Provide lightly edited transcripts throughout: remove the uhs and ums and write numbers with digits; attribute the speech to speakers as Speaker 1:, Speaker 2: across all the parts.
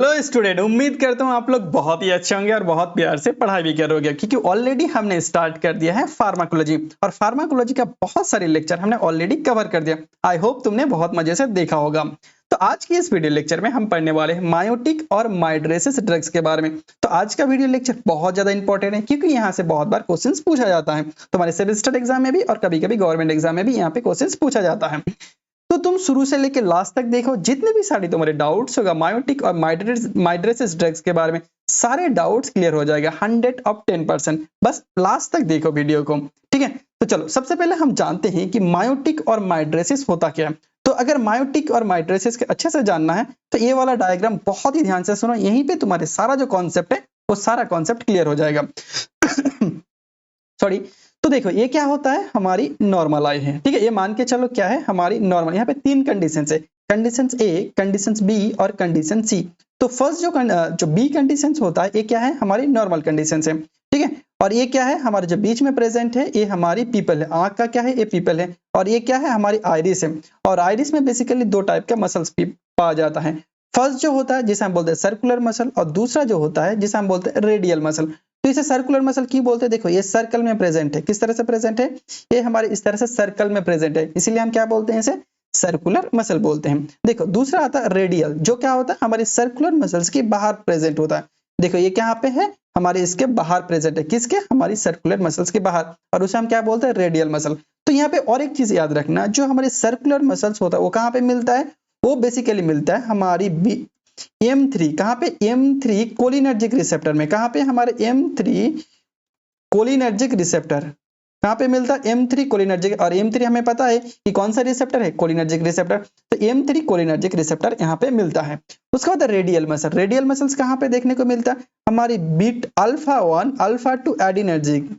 Speaker 1: Hello student, उम्मीद करता हूँ आप लोग बहुत ही अच्छे होंगे और बहुत प्यार से पढ़ाई भी करोगे क्योंकि ऑलरेडी हमने स्टार्ट कर दिया है फार्माकोलॉजी और फार्माकोलॉजी का बहुत सारे लेक्चर हमने ऑलरेडी कवर कर दिया। आई होप तुमने बहुत मजे से देखा होगा। तो आज की इस वीडियो लेक्चर में हम पढ़ने वाले हैं मायोटिक और माइड्रेसिस ड्रग्स के बारे में। तो आज का वीडियो लेक्चर बहुत ज्यादा इंपॉर्टेंट है क्योंकि यहाँ से बहुत बार क्वेश्चन पूछा जाता है। तुम्हारे सेमेस्टर एग्जाम में भी और कभी कभी गवर्नमेंट एग्जाम में भी यहाँ पे क्वेश्चन पूछा जाता है। तो तुम शुरू से लेकर लास्ट तक देखो, जितने भी सारे तुम्हारे डाउट्स होगा मायोटिक और माइड्रेसिस ड्रग्स के बारे में सारे डाउट्स क्लियर हो जाएगा 100 ऑफ 10%। बस लास्ट तक देखो वीडियो को, ठीक है। तो चलो सबसे पहले हम जानते हैं कि मायोटिक और माइड्रेसिस होता क्या है। तो अगर मायोटिक और माइड्रेसिस के अच्छे से जानना है तो ये वाला डायग्राम बहुत ही ध्यान से सुनो, यहीं पे तुम्हारे सारा जो कॉन्सेप्ट है वो सारा कॉन्सेप्ट क्लियर हो जाएगा। सॉरी। तो देखो ये क्या होता है, हमारी नॉर्मल आई है, ठीक है। ये मान के चलो क्या है, हमारी नॉर्मल। यहाँ पे तीन कंडीशंस है, कंडीशंस ए, कंडीशंस बी और कंडीशन सी। तो फर्स्ट जो बी कंडीशंस होता है ये क्या है, हमारी नॉर्मल कंडीशंस है, ठीक है। और ये क्या है, हमारे जो बीच में प्रेजेंट है ये हमारी पीपल है, आंख का क्या है, ये पीपल है। और ये क्या है, हमारी आइरिस है। और आइरिस में बेसिकली दो टाइप का मसल्स पाया जाता है। फर्स्ट जो होता है जिसे हम बोलते हैं सर्कुलर मसल, और दूसरा जो होता है जिसे हम बोलते हैं रेडियल मसल। तो इसे सर्कुलर मसल क्यों बोलते हैं, देखो ये सर्कल में प्रेजेंट है। किस तरह से प्रेजेंट है, ये हमारे इस तरह से सर्कल में प्रेजेंट है, इसीलिए हम क्या बोलते हैं, इसे सर्कुलर मसल बोलते हैं। देखो दूसरा आता है रेडियल, जो क्या होता है, हमारे सर्कुलर मसल्स के बाहर प्रेजेंट होता है। देखो ये क्या पे है, हमारे इसके बाहर प्रेजेंट है, किसके, हमारी सर्कुलर मसल्स के बाहर, और उसे हम क्या बोलते हैं, रेडियल मसल। तो यहाँ पे और एक चीज याद रखना, जो हमारे सर्कुलर मसल्स होता है वो कहाँ पे मिलता है, वो बेसिकली मिलता है हमारी M3, कहां पे, M3 कोलिनर्जिक रिसेप्टर में। कहां पे, हमारे M3 कोलिनर्जिक रिसेप्टर कहां पे मिलता है, M3 कोलिनर्जिक। और M3 हमें पता है कि कौन सा रिसेप्टर है, कोलिनर्जिक रिसेप्टर। तो M3 कोलिनर्जिक रिसेप्टर यहाँ पे मिलता है। उसके बाद रेडियल मसल, रेडियल मसल्स कहां पे देखने को मिलता है, हमारी beta alpha 1 alpha 2 adrenergic,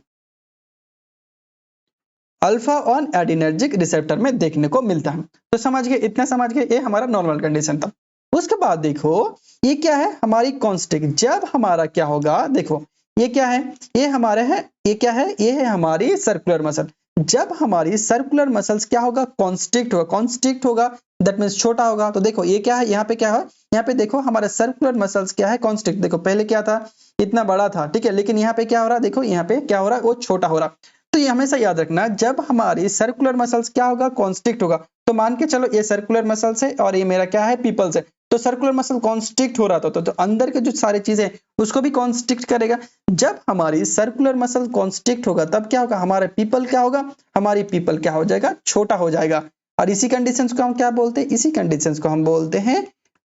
Speaker 1: alpha 1 adrenergic receptor में देखने को मिलता है। तो समझ गए, इतना समझ गए, ये हमारा नॉर्मल कंडीशन था। उसके बाद देखो ये क्या है, हमारी कॉन्स्ट्रिक्ट। जब हमारा क्या होगा, देखो ये क्या है, ये हमारे है, ये क्या है, ये है हमारी सर्कुलर मसल। जब हमारी सर्कुलर मसल्स क्या होगा, कॉन्स्ट्रिक्ट होगा, कॉन्स्ट्रिक्ट होगा दैट मींस छोटा होगा। तो देखो ये क्या है, यहाँ पे क्या है, यहाँ पे देखो हमारे सर्कुलर मसल्स क्या है, कॉन्स्ट्रिक्ट। देखो पहले क्या था, इतना बड़ा था, ठीक है, लेकिन यहाँ पे क्या हो रहा है, देखो यहाँ पे क्या हो रहा है, वो छोटा हो रहा। तो ये हमेशा याद रखना, जब हमारी सर्कुलर मसल्स क्या होगा, कॉन्स्ट्रिक्ट होगा। तो मान के चलो ये सर्कुलर मसल्स है और ये मेरा क्या है, पीपल्स है। तो सर्कुलर मसल कॉन्स्ट्रिक्ट हो रहा था तो अंदर के जो सारी चीजें उसको भी कॉन्स्ट्रिक्ट करेगा। जब हमारी सर्कुलर मसल कॉन्स्ट्रिक्ट होगा तब क्या होगा, हमारे पीपल क्या होगा, हमारी पीपल क्या हो जाएगा, छोटा हो जाएगा। और इसी कंडीशंस को हम क्या बोलते हैं, इसी कंडीशंस को हम बोलते हैं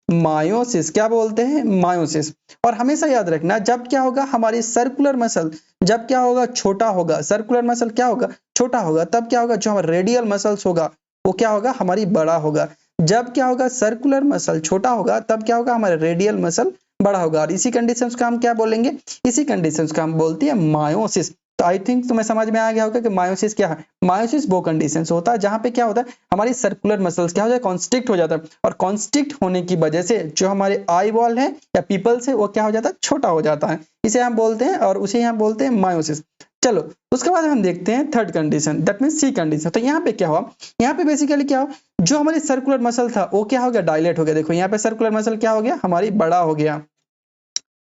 Speaker 1: मायोसिस। क्या बोलते हैं, मायोसिस। और हमेशा याद रखना, जब क्या होगा, हमारी सर्कुलर मसल जब क्या होगा, छोटा होगा, सर्कुलर मसल क्या होगा, छोटा होगा, तब क्या होगा, जो हमारा रेडियल मसल्स होगा वो क्या होगा, हमारी बड़ा होगा। जब क्या होगा, सर्कुलर मसल छोटा होगा तब क्या होगा, हमारा रेडियल मसल बड़ा होगा। और इसी कंडीशंस का हम क्या बोलेंगे, इसी कंडीशंस का हम बोलते हैं मायोसिस। तो आई थिंक तुम्हें समझ में आ गया होगा कि मायोसिस क्या है। मायोसिस वो कंडीशंस होता है जहां पे क्या होता है, हमारी सर्कुलर मसल्स क्या हो जाए, कॉन्स्ट्रिक्ट हो जाता है। और कॉन्स्ट्रिक्ट होने की वजह से जो हमारे आई वॉल है या पीपल्स है वो क्या हो जाता है, छोटा हो जाता है। इसे हम बोलते हैं, और उसे हम बोलते हैं मायोसिस। चलो उसके बाद हम देखते हैं third condition, that means C condition. तो यहाँ पे क्या हुआ, यहाँ पे बेसिकली क्या हुआ, जो हमारी सर्कुलर मसल था वो क्या हो गया, डायलेट हो गया। देखो यहाँ पे सर्कुलर मसल क्या हो गया, हमारी बड़ा हो गया।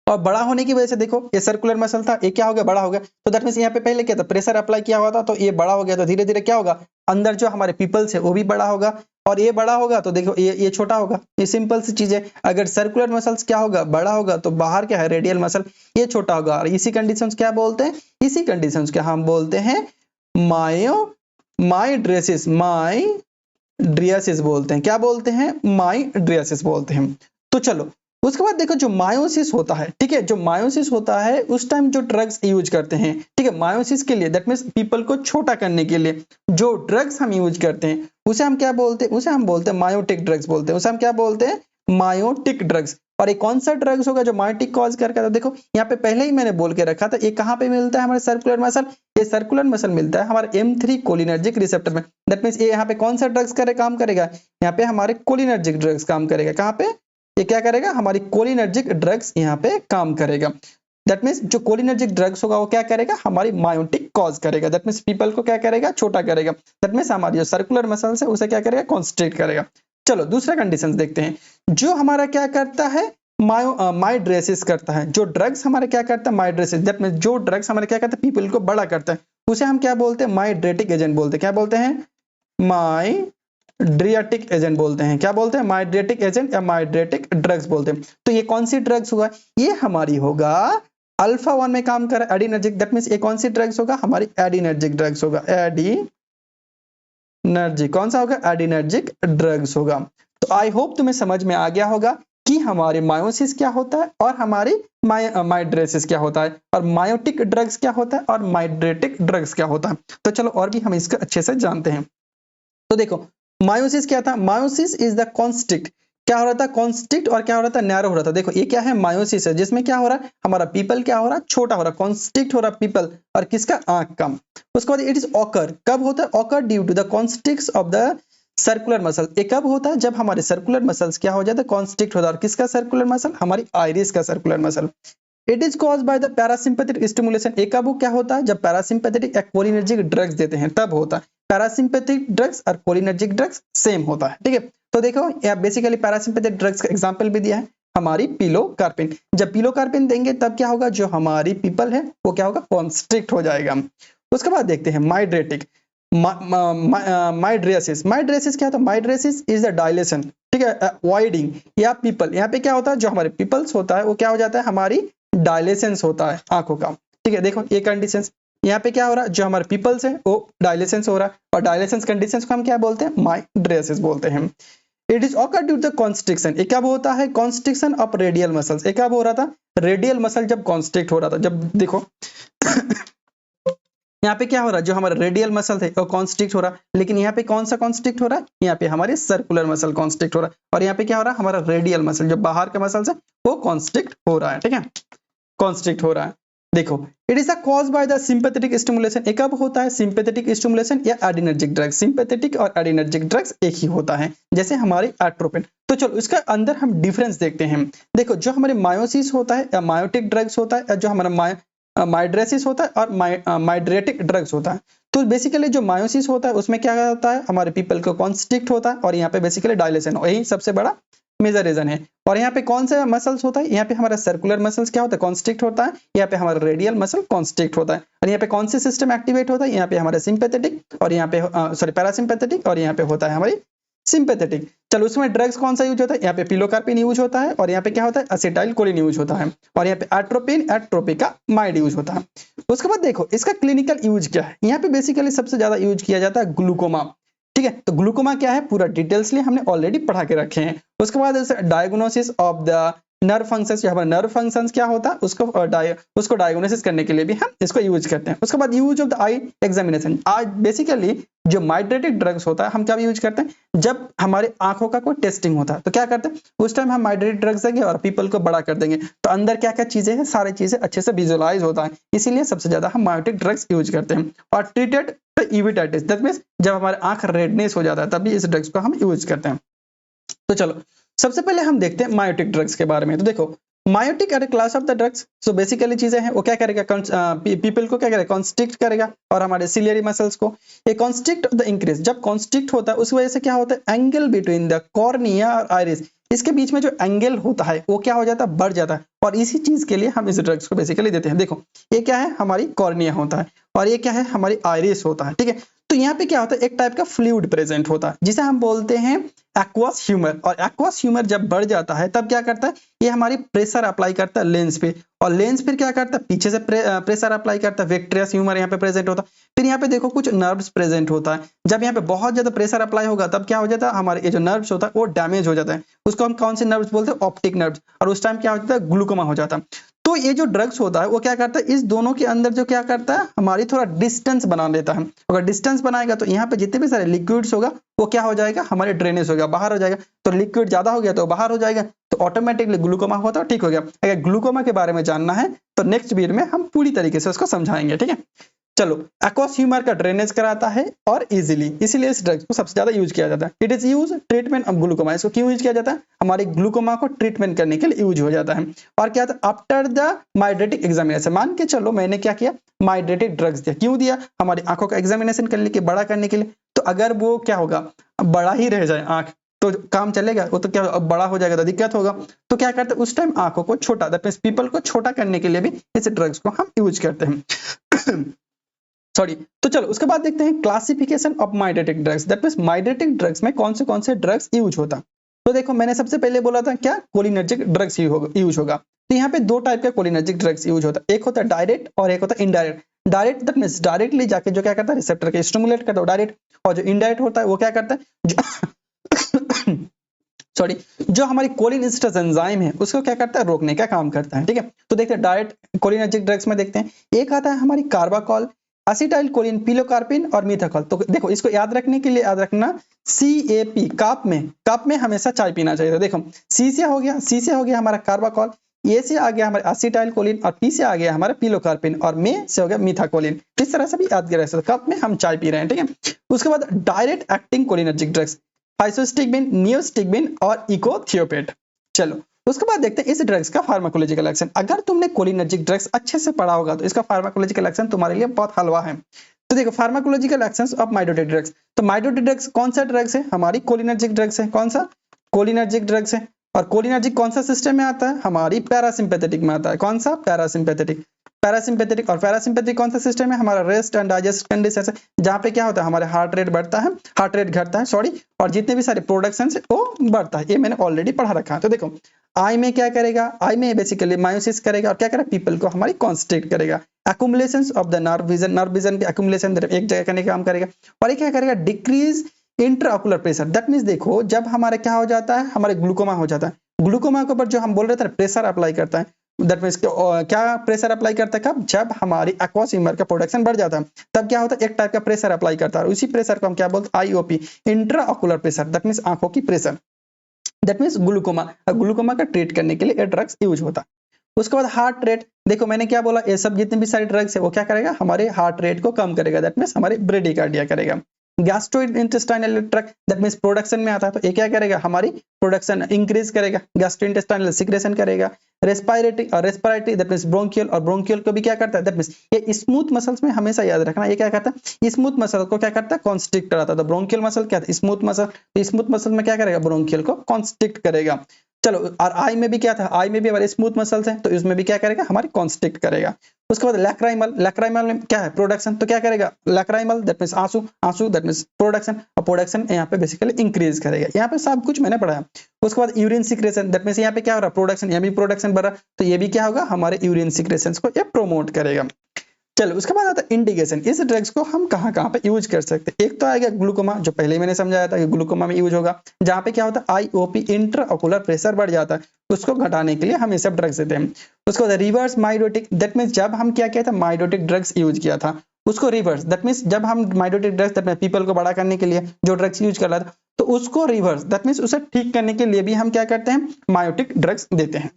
Speaker 1: और बड़ा होने की वजह से देखो ये सर्कुलर मसल था, ये क्या हो गया, बड़ा हो गया। तो दैट मींस यहाँ पे पहले क्या था, प्रेशर अप्लाई किया हुआ था तो ये बड़ा हो गया। तो धीरे धीरे क्या होगा, अंदर जो हमारे पीपल्स है वो भी बड़ा होगा, और ये बड़ा होगा तो देखो ये छोटा होगा। ये सिंपल सी चीज है। अगर सर्कुलर मसल्स क्या होगा, बड़ा होगा, तो बाहर क्या है, रेडियल मसल ये छोटा होगा। और इसी कंडीशंस क्या बोलते हैं, इसी कंडीशंस क्या हम बोलते हैं, माइड्रेसिस, माइड्रियासिस बोलते हैं। क्या बोलते हैं, माइड्रियासिस बोलते हैं। तो चलो उसके बाद देखो जो मायोसिस होता है, ठीक है, जो मायोसिस होता है उस टाइम जो ड्रग्स यूज करते हैं, ठीक है, मायोसिस के लिए दैट मींस पीपल को छोटा करने के लिए जो ड्रग्स हम यूज करते हैं उसे हम क्या बोलते हैं, उसे हम बोलते हैं मायोटिक ड्रग्स बोलते हैं। उसे हम क्या बोलते हैं, मायोटिक ड्रग्स। और एक कौन सा ड्रग्स होगा जो मायोटिक कॉज करता है, तो देखो यहाँ पे पहले ही मैंने बोल के रखा था, ये कहाँ पे मिलता है, हमारे सर्कुलर मसल। ये सर्कुलर मसल मिलता है हमारे M3 कोलिनर्जिक रिसेप्टर में। दैट मींस ये यहाँ पे कौन सा ड्रग्स काम करेगा, यहाँ पे हमारे कोलिनर्जिक ड्रग्स काम करेगा। कहाँ पे, ये क्या करेगा, हमारी कोलिनर्जिक ड्रग्स यहाँ पे काम करेगा। दैट मींस जो कोलिनर्जिक ड्रग्स होगा वो क्या करेगा, हमारी मायोटिक कॉज करेगा। दैट मींस पीपल को क्या करेगा, छोटा करेगा। दैट मींस हमारी जो सर्कुलर मसल्स है उसे क्या करेगा, कॉन्स्ट्रिक्ट करेगा। चलो दूसरा कंडीशन देखते हैं, जो हमारा क्या करता है, माइड्रेसिस करता है। जो ड्रग्स हमारे क्या करता है, माइड्रेसिस, जो ड्रग्स हमारे क्या करता है, पीपल को बड़ा करता है, उसे हम क्या बोलते हैं, माइड्रेटिक एजेंट बोलते हैं। क्या बोलते हैं, माइड्रेटिक एजेंट बोलते हैं। क्या बोलते हैं, माइड्रेटिक एजेंट या माइड्रेटिक ड्रग्स बोलते हैं। तो ये कौन सी ड्रग्स होगा, ये हमारी होगा अल्फा 1 में काम कर रहा है एडिनर्जिक, दैट मींस ये कौन सी ड्रग्स होगा, हमारी एडिनर्जिक ड्रग्स होगा। एडिनर्जिक कौन सा होगा, एडिनर्जिक ड्रग्स होगा। तो आई होप तुम्हें समझ में आ गया होगा कि हमारे मायोसिस क्या होता है और हमारी माइड्रेसिस क्या होता है, और मायोटिक ड्रग्स क्या होता है और माइड्रेटिक ड्रग्स क्या होता है। तो चलो और भी हम इसको अच्छे से जानते हैं। तो देखो मायोसिस क्या था, मायोसिस इज द कॉन्स्ट्रिक्ट, क्या हो रहा था, कॉन्स्ट्रिक्ट, और क्या हो रहा था, नैरो हो रहा था। देखो ये क्या है, मायोसिस है, जिसमें क्या हो रहा है, हमारा पीपल क्या हो रहा है, छोटा हो रहा है, कॉन्स्ट्रिक्ट हो रहा है पीपल, और किसका, आंख का। उसके बाद इट इज ऑकर, कब होता है, occur due to the constricts of the circular muscle. ये कब होता है, जब हमारे सर्कुलर मसल्स क्या हो जाता है, कॉन्स्ट्रिक्ट होता है, और किसका सर्कुलर मसल, हमारी आइरिस का circular muscle. It is cause by the parasympathetic stimulation, एक कब क्या होता है, जब पैरासिम्पैथिक कोलिनर्जिक ड्रग्स देते हैं तब होता है। पैरासिम्पैथिक ड्रग्स और कोलिनर्जिक ड्रग्स सेम होता है, ठीक है। तो देखो यहाँ बेसिकली पैरासिम्पैथिक ड्रग्स का एग्जांपल भी दिया है, हमारी पिलोकार्पिन। जब पिलोकार्पिन देंगे तब क्या होगा, जो हमारी पीपल है वो क्या होगा, कॉन्स्ट्रिक्ट हो जाएगा। उसके बाद देखते हैं माइड्रेटिक, माइड्रेसिस। माइड्रेसिस क्या होता है, माइड्रेसिस इज द डायलेशन, ठीक है, अवॉइडिंग, या पीपल, यहाँ पे क्या होता है, जो हमारे पीपल्स होता है वो क्या हो जाता है, हमारी डायलेशंस होता है आंखों का, ठीक है। देखो ये कंडीशंस, यहाँ पे क्या हो रहा है, जो हमारे पीपल्स है वो डायलेशंस हो रहा है, और डायलेशंस कंडीशंस को हम क्या बोलते हैं, माइड्रेसिस बोलते हैं। It is occur due to the constriction, एक कब होता है, कॉन्स्ट्रिक्शन ऑफ रेडियल मसल्स। एक कब हो रहा था, रेडियल मसल जब कॉन्स्ट्रिक्ट हो रहा था, जब देखो यहाँ पे क्या हो रहा है, जो हमारा रेडियल मसल थे वो कॉन्स्ट्रिक्ट हो रहा है, लेकिन यहाँ पे कौन सा कॉन्स्ट्रिक्ट हो रहा है, यहाँ पे हमारे सर्कुलर मसल कॉन्स्ट्रिक्ट हो रहा है, और यहाँ पे क्या हो रहा है, हमारा रेडियल मसल जो बाहर का मसल है वो कॉन्स्ट्रिक्ट हो रहा है, ठीक है, कॉन्स्ट्रिक्ट हो रहा है। देखो it is cause by the sympathetic stimulation, एक कब होता है, सिंपैथेटिक स्टिमुलेशन या एडिनर्जिक ड्रग्स। सिंपैथेटिक और एडिनर्जिक ड्रग्स एक ही होता है, जैसे हमारी एट्रोपिन। तो चलो इसका अंदर हम डिफरेंस देखते हैं। देखो जो हमारे मायोसिस होता है या मायोटिक ड्रग्स होता है, या जो हमारा माइड्रेसिस होता है और माइड्रेटिक ड्रग्स होता है। तो बेसिकली जो मायोसिस होता है उसमें क्या होता है, हमारे पीपल को कॉन्स्ट्रिक्ट होता है, और यहाँ पे बेसिकली डायलेशन, यही सबसे बड़ा मेजर रीजन है। और यहाँ पे कौन सा मसल्स होता है, यहाँ पे हमारा सर्कुलर मसल्स क्या होता है, कॉन्स्ट्रिक्ट होता है, यहाँ पे हमारा रेडियल मसल कॉन्स्ट्रिक्ट होता है, और यहाँ पे कौन से सिस्टम एक्टिवेट होता है, यहाँ पे हमारा सिंपैथेटिक, और यहाँ पे सॉरी पैरासिम्पैथेटिक, और यहाँ पे होता है हमारी सिंपैथेटिक। चलो उसमें ड्रग्स कौन सा यूज होता है, यहाँ पे पिलोकार्पिन यूज होता है, और यहाँ पे क्या होता है, एसिटाइल कोलिन यूज होता है, और यहाँ पे एट्रोपिन एट्रोपिका माइड यूज होता है। उसके बाद देखो इसका क्लिनिकल यूज क्या है, यहाँ पे बेसिकली सबसे ज्यादा यूज किया जाता है ग्लूकोमा, ठीक है। तो ग्लूकोमा क्या है, पूरा डिटेल्स लिए हमने ऑलरेडी पढ़ा के रखे हैं। उसके बाद diagnosis of the nerve functions, जो हमारा नर्व फंक्शंस क्या होता है उसको डायग्नोसिस करने के लिए भी हम इसको यूज करते हैं। उसके बाद use of the eye examination, आज बेसिकली जो माइड्रेटिक ड्रग्स होता है हम क्या यूज करते हैं, जब हमारे आंखों का कोई टेस्टिंग होता है तो क्या करते हैं, उस टाइम हम माइड्रेटिक ड्रग्स देंगे और पीपल को बड़ा कर देंगे, तो अंदर क्या क्या चीजें हैं, सारी चीजें अच्छे से विजुअलाइज होता है, इसीलिए सबसे ज्यादा हम माइड्रेटिक ड्रग्स यूज करते हैं। और ट्रीटेड यूविटाइटिस, दैट मींस जब हमारे आंख रेडनेस हो जाता है तभी इस ड्रग्स को हम यूज करते हैं। तो चलो सबसे पहले हम देखते हैं मायोटिक ड्रग्स के बारे में। तो देखो miotic are a class of the drugs, so basically चीजें हैं, वो क्या करेगा, पीपल को क्या करेगा, कॉन्स्ट्रिक्ट करेगा, और हमारे सिलियरी मसल्स को। ये कॉन्स्ट्रिक्ट द इंक्रीज, जब कॉन्स्ट्रिक्ट होता है उस वजह से क्या होता है, एंगल बिटवीन द कॉर्निया और आइरिस, इसके बीच में जो एंगल होता है वो क्या हो जाता है, बढ़ जाता है, और इसी चीज के लिए हम इस ड्रग्स को बेसिकली देते हैं। देखो ये क्या है, हमारी कॉर्निया होता है, और ये क्या है, हमारी आइरिस होता है, ठीक है। तो यहाँ पे क्या होता है, एक टाइप का फ्लूइड प्रेजेंट होता है जिसे हम बोलते हैं एक्वस ह्यूमर, और एक्वस ह्यूमर जब बढ़ जाता है तब क्या करता है, ये हमारी प्रेशर अप्लाई करता है लेंस पे, और लेंस फिर क्या करता है, पीछे से प्रेशर अप्लाई करता है, विट्रियस ह्यूमर यहाँ पे प्रेजेंट होता है। फिर यहाँ पे देखो कुछ नर्व्स प्रेजेंट होता है, जब यहाँ पे बहुत ज्यादा प्रेशर अप्लाई होगा तब क्या हो जाता है, हमारे ये जो नर्व्स होता है वो डैमेज हो जाता है, उसको हम कौन से नर्व्स बोलते हैं, ऑप्टिक नर्व्स, और उस टाइम क्या हो जाता है, ग्लूकोमा हो जाता है। तो ये जो ड्रग्स होता है वो क्या करता है, इस दोनों के अंदर जो क्या करता है, हमारी थोड़ा डिस्टेंस बना लेता है। अगर डिस्टेंस बनाएगा तो यहाँ पे जितने भी सारे लिक्विड्स होगा वो क्या हो जाएगा, हमारे ड्रेनेज होगा, बाहर हो जाएगा। तो लिक्विड ज्यादा हो गया तो बाहर हो जाएगा, तो ऑटोमेटिकली ग्लूकोमा होता है, ठीक हो गया। अगर ग्लूकोमा के बारे में जानना है तो नेक्स्ट वीडियो में हम पूरी तरीके से उसको समझाएंगे, ठीक है। चलो एक्वस ह्यूमर का ड्रेनेज कराता है और इजीली, इसीलिए इस ड्रग्स को सबसे ज्यादा यूज किया जाता है। It is use treatment of glaucoma, इसको क्यों यूज किया जाता है, हमारे ग्लूकोमा को ट्रीटमेंट करने के लिए यूज हो जाता है। और क्या था, आफ्टर द माइड्रेटिक एग्जामिनेशन, मान के चलो मैंने क्या किया, माइड्रेटिक ड्रग्स दिया, क्यों दिया, हमारी आंखों का एग्जामिनेशन करने के, बड़ा करने के लिए। तो अगर वो क्या होगा, बड़ा ही रह जाए आंख, तो काम चलेगा, वो तो क्या अब बड़ा हो जाएगा तो दिक्कत होगा। तो क्या करते हैं उस टाइम आंखों को छोटा, दैट मींस पीपल को छोटा करने के लिए भी इस ड्रग्स को हम यूज करते हैं। सॉरी। तो चलो उसके बाद देखते हैं classification of mydriatic drugs, that means mydriatic drugs में कौन से ड्रग्स यूज होता। तो देखो मैंने सबसे पहले बोला था क्या कोलिनर्जिक ड्रग्स यूज होगा। तो यहाँ पे दो टाइप का कोलिनर्जिक ड्रग्स यूज होता है, एक होता है डायरेक्ट और एक होता है indirect. Direct that means directly जाके जो क्या करता है रिसेप्टर के स्टिमुलेट करता है डायरेक्ट, और जो इनडायरेक्ट होता है वो क्या करता है जो सॉरी जो हमारी कोलिनिस्टस एंजाइम है उसको क्या करता है रोकने का काम करता है। ठीक है, तो देखते हैं डायरेक्ट कोलिनर्जिक ड्रग्स में देखते हैं एक आता है हमारी कार्बाकॉल, असिटाइल कोलिन, पिलोकार्पिन और मीथाकॉल। तो देखो इसको याद रखने के लिए याद रखना CAP, कप में हमेशा चाय पीना चाहिए। तो देखो C से हो गया हमारा कार्बाकॉल, A से आ गया हमारे असिटाइल कोलिन और P से आ गया हमारा पिलोकार्पिन और में से हो गया मीथाकोलिन। इस तरह से भी याद कर सकते, कप में हम चाय पी रहे हैं। ठीक है, उसके बाद direct acting cholinergic drugs फाइसोस्टिग्मिन, neostigmine और इकोथियोपेट। चलो उसके बाद देखते हैं इस ड्रग्स का फार्माकोलॉजिकल एक्शन। अगर तुमने कोलिनर्जिक ड्रग्स अच्छे से पढ़ा होगा तो इसका फार्माकोलॉजिकल एक्शन तुम्हारे लिए बहुत हलवा है। तो देखो फार्माकोलॉजिकल एक्शंस ऑफ माइडोटिक ड्रग्स। तो माइडोटिक ड्रग्स कौन सा ड्रग्स है, हमारी कोलिनर्जिक ड्रग्स है। कौन सा कोलिनर्जिक ड्रग्स है, और कोलिनर्जिक कौन सा सिस्टम में आता है, हमारी पैरासिम्पेथेटिक में आता है। कौन सा पैरासिम्पेथेटिक, पैरासिम्पेथेटिक और पैरासिम्पेथेटिक कौन सा सिस्टम है, हमारा रेस्ट एंड डाइजेस्ट कंडीशन है, जहाँ पे क्या होता है हमारे हार्ट रेट बढ़ता है, हार्ट रेट घटता है सॉरी, और जितने भी सारे प्रोडक्शन है वो बढ़ता है। ये मैंने ऑलरेडी पढ़ा रखा है। तो देखो आई में क्या करेगा, आई में बेसिकली मायोसिस करेगा और क्या करेगा पीपल को हमारी कॉन्स्ट्रिक्ट करेगा। एक्युमुलेशंस ऑफ द नर्व विजन के एक्युमुलेशन एक जगह करने का काम करेगा। और ये क्या करेगा decrease intraocular pressure, that means देखो जब हमारे क्या हो जाता है हमारे ग्लूकोमा हो जाता है, ग्लूकोमा के ऊपर जो हम बोल रहे थे प्रेशर अप्लाई करता है, दैट मींस क्या प्रेशर अप्लाई करता है कब, जब हमारी एक्वस ह्यूमर का प्रोडक्शन बढ़ जाता है तब क्या होता है एक टाइप का प्रेशर अप्लाई करता है। उसी प्रेशर को हम क्या बोलते हैं IOP, intraocular pressure, that means आंखों की प्रेशर, दैट मींस ग्लूकोमा का ट्रीट करने के लिए ये ड्रग्स यूज होता है। उसके बाद हार्ट रेट, देखो मैंने क्या बोला ये सब जितने भी सारे ड्रग्स है वो क्या करेगा हमारे हार्ट रेट को कम करेगा, दैट मींस हमारे ब्रेडिकार्डिया करेगा। Gastrointestinal tract, that means production में आता है तो ये क्या करेगा हमारी प्रोडक्शन इंक्रीज करेगा, गैस्ट्रोइंटेस्टाइनल सिक्रेशन करेगा। रेस्पिरेटरी दैट मींस ब्रोंकियल, और ब्रोंकियल को भी क्या करता है दैट मींस ये स्मूथ मसल्स में हमेशा याद रखना ये क्या करता है स्मूथ मसल को क्या करता है कॉन्स्ट्रिक्ट कराता है। तो ब्रोंकियल मसल क्या है स्मूथ मसल, तो स्मूथ मसल में क्या करेगा ब्रोंकियल को कॉन्स्ट्रिक्ट करेगा। चलो और आई में भी क्या था, आई में भी हमारे स्मूथ मसल्स हैं तो इसमें भी क्या करेगा हमारी कॉन्स्ट्रिक्ट करेगा। उसके बाद लैक्राइमल में क्या है प्रोडक्शन, तो क्या करेगा लैक्राइमल दैट मींस आंसू दैट मींस प्रोडक्शन, और प्रोडक्शन यहाँ पे बेसिकली इंक्रीज करेगा। यहाँ पे सब कुछ मैंने पढ़ाया। उसके बाद यूरिन सिक्रेशन, दैट मींस यहाँ पे क्या हो रहा है प्रोडक्शन, यहाँ भी प्रोडक्शन बढ़ रहा तो ये भी क्या होगा हमारे यूरिन सिक्रेशंस को ये प्रोमोट करेगा। चलो उसके बाद आता है इंडिकेशन, इस ड्रग्स को हम कहाँ पे यूज कर सकते हैं। एक तो आएगा ग्लूकोमा, जो पहले मैंने समझाया था कि ग्लूकोमा में यूज होगा, जहाँ पे क्या होता है IOP इंट्राऑकुलर प्रेशर बढ़ जाता है, उसको घटाने के लिए हम ये सब ड्रग्स देते हैं। उसके बाद रिवर्स माइडोटिक, दैट मींस जब हम क्या किया था माइडोटिक ड्रग्स यूज किया था उसको रिवर्स, दैट मींस जब हम माइडोटिक ड्रग्स दैट मींस पीपल को बड़ा करने के लिए जो ड्रग्स यूज कर रहा था तो उसको रिवर्स दैट मींस उसे ठीक करने के लिए भी हम क्या करते हैं मायोटिक ड्रग्स देते हैं।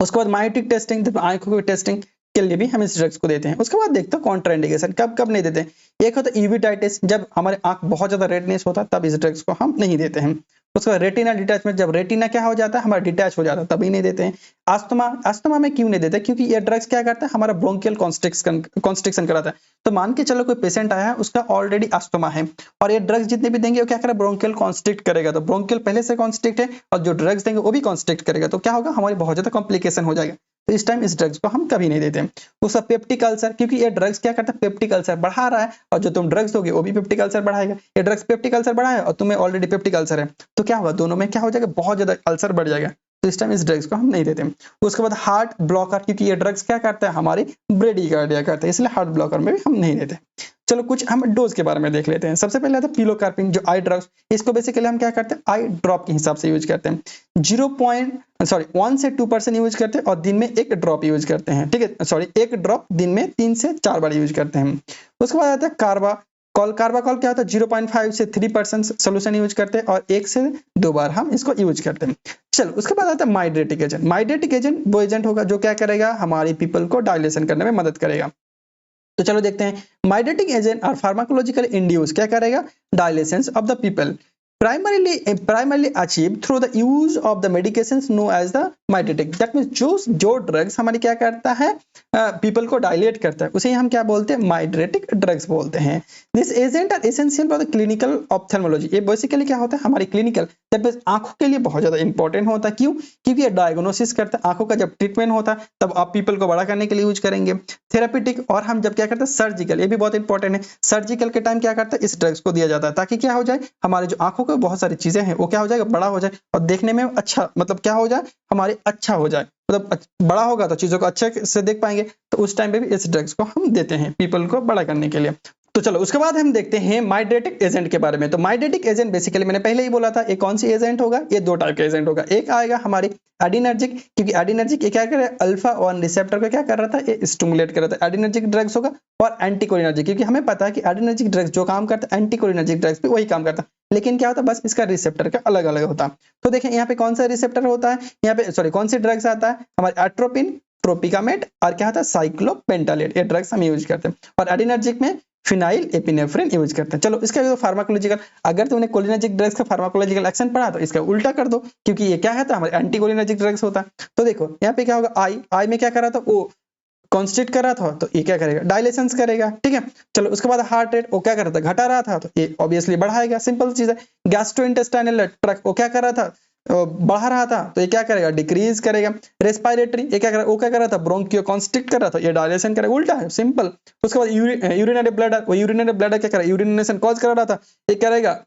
Speaker 1: उसके बाद मायोटिक टेस्टिंग, आंखों की टेस्टिंग के लिए भी हम इस ड्रग्स को देते हैं। उसके बाद देखते हैं कॉन्ट्राइंडिकेशन कब कब नहीं देते हैं। एक होता है यूवेटाइटिस, जब हमारे आंख बहुत ज्यादा रेडनेस होता है तब इस ड्रग्स को हम नहीं देते हैं। उसके बाद रेटिना डिटैचमेंट, जब रेटिना क्या हो जाता है हमारा डिटैच हो जाता है तभी नहीं देते हैं। अस्थमा में क्यों नहीं देते, क्योंकि ये ड्रग्स क्या करता है हमारा ब्रोंकियल कॉन्स्ट्रिक्शन कराता है। तो मान के चलो कोई पेशेंट आया है उसका ऑलरेडी अस्थमा है और ये ड्रग्स जितने भी देंगे वो क्या करेगा ब्रोंकियल कॉन्स्ट्रिक्ट करेगा, तो ब्रोंकियल पहले से कॉन्स्ट्रिक्ट है और जो ड्रग्स देंगे वो भी कॉन्स्ट्रिक्ट करेगा, तो क्या होगा हमारी बहुत ज्यादा कॉम्प्लिकेशन हो जाएगा। तो इस टाइम इस ड्रग्स को हम कभी नहीं देते। उसका पेप्टिक अल्सर, क्योंकि ये ड्रग्स क्या करता है पेप्टिक अल्सर बढ़ा रहा है और जो तुम ड्रग्स दोगे वो भी पेप्टिक अल्सर बढ़ाएगा। ये ड्रग्स पेप्टिक अल्सर बढ़ाया और तुम्हें ऑलरेडी पेप्टिक अल्सर है तो क्या होगा दोनों में क्या हो जाएगा बहुत ज्यादा अल्सर बढ़ जाएगा, तो इस टाइम इस ड्रग्स को हम नहीं देते। उसके बाद हार्ट ब्लॉकर, क्योंकि ये ड्रग्स क्या करता है हमारी ब्रेडिकार्डिया करता है, इसलिए हार्ट ब्लॉकर में भी हम नहीं देते। चलो कुछ हम डोज के बारे में देख लेते हैं। सबसे पहले आता है पिलोकार्पिन, जो आई ड्रग्स, इसको बेसिकली हम क्या करते हैं आई ड्रॉप के हिसाब से यूज करते हैं। 1 से 2% यूज करते हैं और दिन में एक ड्रॉप यूज करते हैं, ठीक है सॉरी एक ड्रॉप दिन में 3 से 4 बार यूज करते हैं। उसके बाद आता है कार्बाकॉल क्या होता है 0.5 से 3% सोल्यूशन यूज करते हैं और 1 से 2 बार हम इसको यूज करते हैं। चलो उसके बाद आता है माइड्रेटिक एजेंट। माइड्रेटिक एजेंट वो एजेंट होगा जो क्या करेगा हमारी पीपल को डायलेशन करने में मदद करेगा। तो चलो देखते हैं माइड्रेटिक एजेंट और फार्माकोलॉजिकल इंड्यूस क्या करेगा dilation of the people primarily achieved through the use of the medications known as the mydriatic, that means जो ड्रग्स हमारी क्या करता है, पीपल को डायलेट करता है, उसे हम क्या बोलते हैं, माइड्रेटिक ड्रग्स बोलते हैं। This agent are essential for the clinical ophthalmology, ये बेसिकली क्या होता है, हमारी क्लिनिकल दैट मींस आंखों के लिए बहुत ज्यादा इंपॉर्टेंट होता है। क्यों? क्योंकि ये डायग्नोसिस करता है, आंखों का जब ट्रीटमेंट होता है तब आप पीपल को बड़ा करने के लिए यूज करेंगे। थेरापेटिक, और हम जब क्या करते हैं, सर्जिकल, ये भी बहुत इंपॉर्टेंट है, सर्जिकल के टाइम क्या करता है, इस ड्रग्स को दिया जाता है ताकि क्या हो जाए, हमारे जो आंखों के बहुत सारी चीजें हैं वो क्या हो जाएगा, बड़ा हो जाए और देखने में अच्छा, मतलब क्या हो जाए, हमारे अच्छा हो जाए, मतलब बड़ा होगा तो चीजों को अच्छे से देख पाएंगे। तो उस टाइम पे भी इस ड्रग्स को हम देते हैं पीपल को बड़ा करने के लिए। तो चलो उसके बाद हम देखते हैं माइड्रेटिक एजेंट के बारे में। तो माइड्रेटिक एजेंट बेसिकली मैंने पहले ही बोला था, ये कौन सी एजेंट होगा, ये दो टाइप का एजेंट होगा। एक आएगा हमारी एडिनर्जिक, क्योंकि एडिनर्जिक ये क्या कर रहा है, अल्फा 1 रिसेप्टर को क्या कर रहा था, ये स्टिमुलेट कर रहा था, एडिनर्जिक ड्रग्स होगा। और एंटीकोलिनर्जिक, क्योंकि हमें पता है कि एडिनर्जिक ड्रग्स जो काम करता है, एंटीकोलिनर्जिक ड्रग्स भी वही काम करता है, लेकिन क्या होता है, बस इसका रिसेप्टर का अलग अलग होता है। तो देखें यहाँ पे कौन सा रिसेप्टर होता है, यहाँ पे सॉरी कौन सी ड्रग्स आता है, हमारे एट्रोपिन, ट्रोपिकामेट और क्या होता है, साइक्लोपेंटालेट, ये ड्रग्स हम यूज करते हैं। और एडिनर्जिक में फिनाइल एपिनेफ्रिन यूज करते हैं। चलो इसका जो फार्माकोलॉजिकल, अगर तुमने कोलिनर्जिक ड्रग्स का फार्माकोलॉजिकल एक्शन पढ़ा तो इसका उल्टा कर दो, क्योंकि ये क्या है, हमारे एंटी कोलिनर्जिक ड्रग्स होता है। तो देखो यहाँ पे क्या होगा, आई में क्या कर रहा था, वो कॉन्स्टिट कर रहा था, तो ये क्या करेगा, डायलेशन करेगा, ठीक है। चलो उसके बाद हार्ट रेट वो क्या कर रहा था, घटा रहा था, तो ये ऑब्वियसली बढ़ाएगा, सिंपल चीज है। गैस्ट्रोइंटेस्टाइनल ट्रैक्ट वो क्या कर रहा था, बढ़ा रहा था, तो ये क्या करेगा, डिक्रीज करेगा। रेस्पिरेटरी ये क्या कर रहा, वो क्या कर रहा था, ब्रोंकियो कॉन्स्ट्रिक्ट कर रहा था, ये डायलेशन करेगा, उल्टा है, सिंपल। उसके बाद यूरिनरी ब्लडर, वो यूरिनरी ब्लडर क्या कर रहा है, यूरिनेशन कॉज कर रहा था, ये करेगा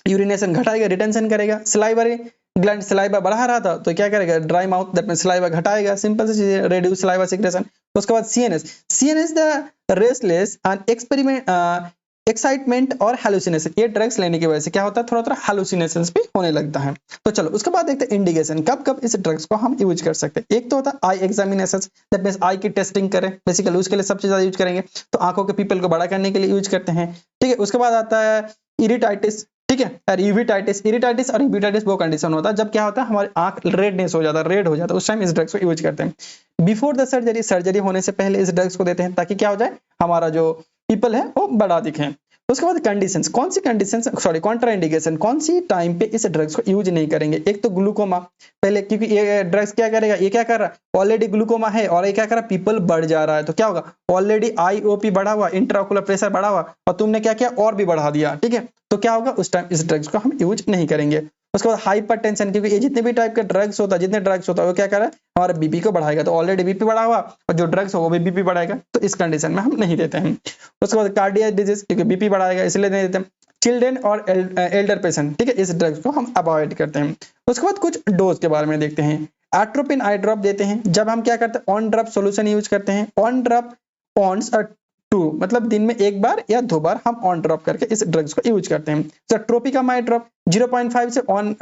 Speaker 1: यूरिनेशन घटाएगा, रिटेंशन करेगा। सलाइवरी ग्लैंड सलाइवा बढ़ा रहा था, तो क्या करेगा, dry mouth, that means saliva घटाएगा, सिंपल सी चीज है, रिड्यूस सलाइवा सीक्रेशन। उसके बाद CNS the restless and excitement और हेलुसिनेशन, ये ड्रग्स लेने की वजह से क्या होता है, थोड़ा थोड़ा हेलुसिनेशंस भी होने लगता है। तो चलो उसके बाद देखते हैं इंडिकेशन, कब कब इस ड्रग्स को हम यूज कर सकते हैं। एक तो होता है eye examination, that means I की टेस्टिंग करें, बेसिकली उसके लिए सबसे ज्यादा यूज करेंगे, तो आंखों के पीपल को बड़ा करने के लिए यूज करते हैं, ठीक है। उसके बाद आता है इरिटाइटिस, ठीक है, और इरिटाइटिस और यूविटाइटिस वो कंडीशन होता है जब क्या होता है, हमारी आंख रेडनेस हो जाता है, रेड हो जाता है, उस टाइम इस ड्रग्स को यूज करते हैं। बिफोर द सर्जरी होने से पहले इस ड्रग्स को देते हैं ताकि क्या हो जाए, हमारा जो पीपल है वो बड़ा दिखे। उसके बाद कंडीशंस, कौन सी कंडीशंस, सॉरी कॉन्ट्राइंडिकेशन, कौन सी टाइम पे इस ड्रग्स को यूज नहीं करेंगे। एक तो ग्लूकोमा, पहले क्योंकि ये ड्रग्स क्या करेगा, ये क्या कर रहा है, ऑलरेडी ग्लूकोमा है और ये क्या कर रहा है, पीपल बढ़ जा रहा है, तो क्या होगा, ऑलरेडी आईओपी बढ़ा हुआ, इंट्राओकुलर प्रेशर बढ़ा हुआ, और तुमने क्या किया, और भी बढ़ा दिया, ठीक है, तो क्या होगा, उस टाइम इस ड्रग्स को हम यूज नहीं करेंगे। उसके बाद हाइपरटेंशन, क्योंकि ये जितने भी टाइप के ड्रग्स होता है, जितने ड्रग्स होता है वो क्या कर रहा है, हमारा बीपी को बढ़ाएगा, तो ऑलरेडी बीपी बढ़ा हुआ और जो ड्रग्स हो वो भी बीपी बढ़ाएगा, तो इस कंडीशन में हम नहीं देते हैं। उसके बाद कार्डियक डिजीज, क्योंकि बीपी बढ़ाएगा इसलिए नहीं देते हैं। चिल्ड्रेन और एल्डर पेशेंट, ठीक है, इस ड्रग्स को हम अवॉइड करते हैं। उसके बाद कुछ डोज के बारे में देखते हैं। एट्रोपिन आई ड्रॉप देते हैं जब हम क्या करते हैं, ऑन ड्रॉप सोल्यूशन यूज करते हैं, ऑन ड्रॉप ऑन्स और 2, मतलब दिन में एक बार या 2 बार हम ऑन ड्रॉप करके इस ड्रग्स को यूज करते हैं। तो ट्रोपिकामाइड ड्रॉप 0.5 से ऑन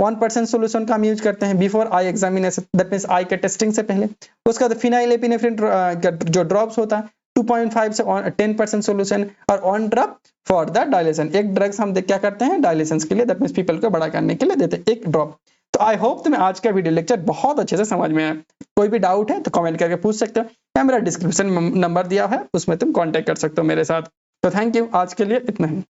Speaker 1: 1% सोल्यूशन का हम यूज करते हैं before eye examination, that means I के टेस्टिंग से पहले। उसका फिनाइल एपिनेफ्रिन जो ड्रॉप्स होता है 2.5 से 10% सोल्यूशन, और on drop for the dilation, एक ड्रग्स हम क्या करते हैं डायलेशन के लिए, दैट मींस पीपल को बड़ा करने के लिए देते हैं, एक ड्रॉप। तो आई होप तुम्हें आज का वीडियो लेक्चर बहुत अच्छे से समझ में आया। कोई भी डाउट है तो कमेंट करके पूछ सकते हो, या मेरा डिस्क्रिप्शन नंबर दिया है उसमें तुम कांटेक्ट कर सकते हो मेरे साथ। तो थैंक यू, आज के लिए इतना ही।